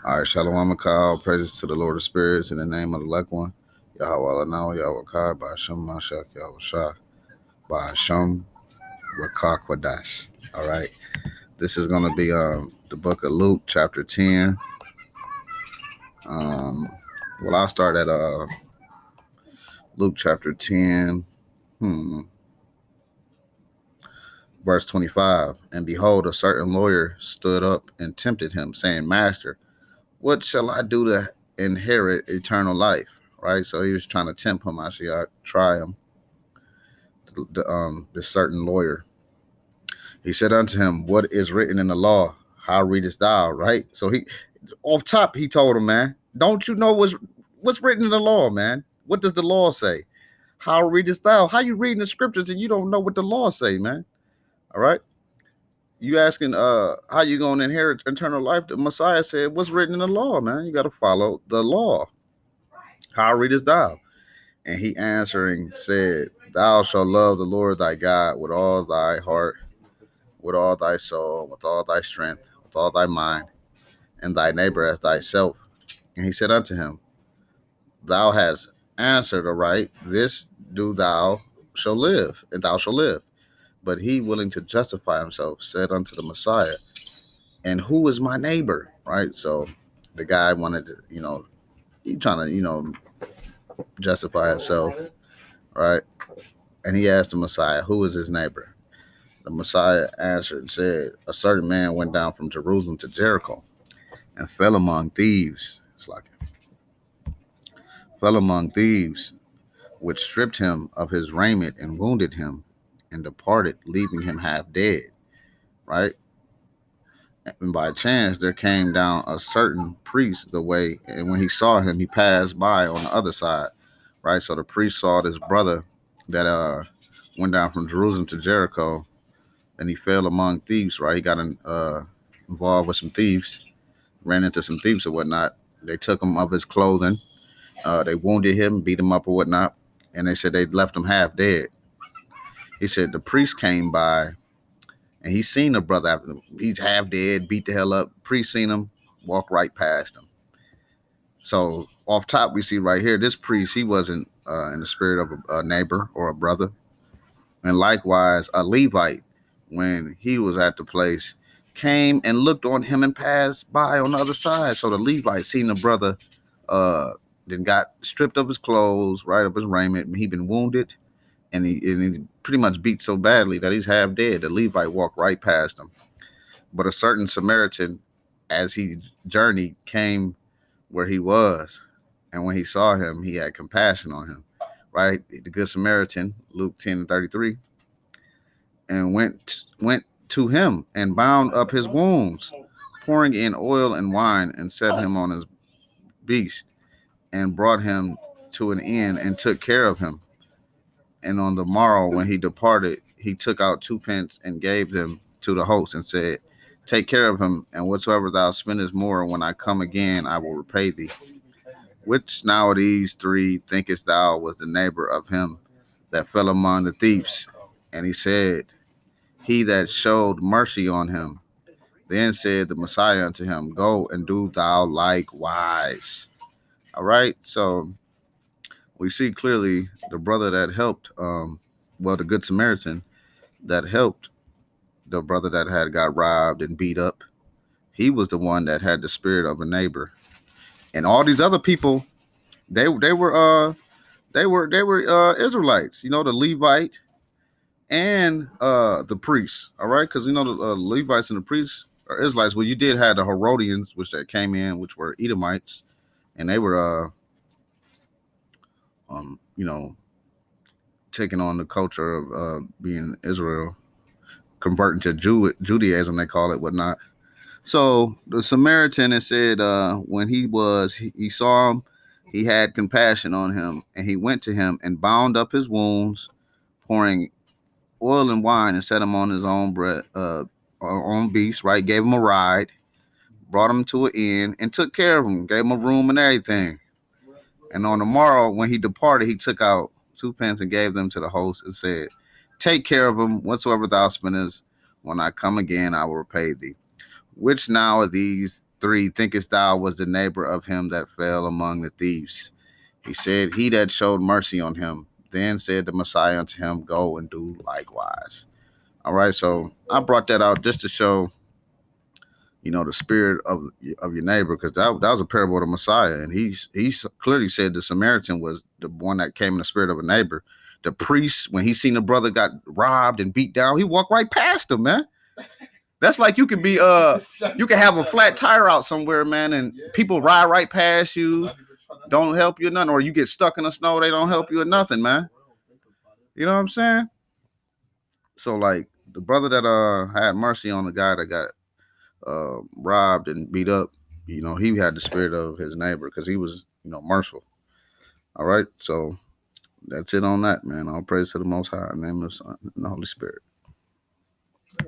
All right, Shalom Akal, praises to the Lord of Spirits in the name of the Elect One. Yahweh Alanao, Yahweh Kai, Ba'ashem Mashak, Yahweh Shah, Ba'ashem Rakakwadash. All right, this is going to be the book of Luke, chapter 10. I'll start at Luke, chapter 10, verse 25. And behold, a certain lawyer stood up and tempted him, saying, Master, what shall I do to inherit eternal life? Right? So he was trying to tempt him. Actually, I try him. This certain lawyer. He said unto him, What is written in the law? How readest thou? Right? So he, off top, he told him, man, don't you know what's written in the law, man? What does the law say? How readest thou? How you reading the scriptures and you don't know what the law say, man? All right. You asking how you gonna inherit eternal life? The Messiah said, What's written in the law, man? You got to follow the law. How readest thou? And he answering said, Thou shalt love the Lord thy God with all thy heart, with all thy soul, with all thy strength, with all thy mind, and thy neighbor as thyself. And he said unto him, Thou hast answered aright, this do thou shall live, and thou shalt live. But he, willing to justify himself, said unto the Messiah, And who is my neighbor? Right? So the guy wanted to, he trying to, justify himself, right? And he asked the Messiah, Who is his neighbor? The Messiah answered and said, A certain man went down from Jerusalem to Jericho and fell among thieves. Fell among thieves, which stripped him of his raiment and wounded him and departed, leaving him half dead. Right? And by chance there came down a certain priest the way, and when he saw him, he passed by on the other side. Right? So the priest saw this brother that went down from Jerusalem to Jericho, and he fell among thieves. Right? He got involved with some thieves, ran into some thieves or whatnot. They took him of his clothing. They wounded him, beat him up or whatnot, and they said they left him half dead. He said the priest came by, and he seen the brother after he's half dead, beat the hell up. Priest seen him, walk right past him. So off top, we see right here, this priest, he wasn't in the spirit of a neighbor or a brother. And likewise, a Levite, when he was at the place, came and looked on him and passed by on the other side. So the Levite seen the brother, then got stripped of his clothes, right, of his raiment. He been wounded, and he pretty much beat so badly that he's half dead. The Levite walked right past him. But a certain Samaritan, as he journeyed, came where he was. And when he saw him, he had compassion on him. Right? The Good Samaritan, Luke 10:33, and went to him and bound up his wounds, pouring in oil and wine, and set him on his beast, and brought him to an inn and took care of him. And on the morrow, when he departed, he took out 2 pence and gave them to the host and said, Take care of him, and whatsoever thou spendest more, when I come again, I will repay thee. Which now of these 3 thinkest thou was the neighbor of him that fell among the thieves? And he said, He that showed mercy on him. Then said the Messiah unto him, Go and do thou likewise. All right, so we see clearly the brother that helped, the Good Samaritan that helped the brother that had got robbed and beat up. He was the one that had the spirit of a neighbor, and all these other people, they were Israelites. The Levite and the priests. All right, because the Levites and the priests are Israelites. Well, you did have the Herodians, which that came in, which were Edomites, and they were taking on the culture of being Israel, converting to Judaism, they call it, whatnot. So the Samaritan, it said, when he saw him, he had compassion on him, and he went to him and bound up his wounds, pouring oil and wine, and set him on his own beast, right? Gave him a ride, brought him to an inn, and took care of him, gave him a room and everything. And on the morrow, when he departed, he took out 2 pence and gave them to the host and said, Take care of him, whatsoever thou spendest, when I come again, I will repay thee. Which now of these 3, thinkest thou was the neighbor of him that fell among the thieves? He said, he that showed mercy on him. Then said the Messiah unto him, go and do likewise. All right, so I brought that out just to show, the spirit of your neighbor, because that was a parable of the Messiah, and he clearly said the Samaritan was the one that came in the spirit of a neighbor. The priest, when he seen the brother got robbed and beat down, he walked right past him, man. That's like you can be you can have a flat tire out somewhere, man, and people ride right past you, don't help you or nothing, or you get stuck in the snow, they don't help you or nothing, man. You know what I'm saying? So like the brother that had mercy on the guy that got robbed and beat up, he had the spirit of his neighbor because he was, merciful. All right, so that's it on that, man. All praise to the Most High, in the name of the Son and the Holy Spirit.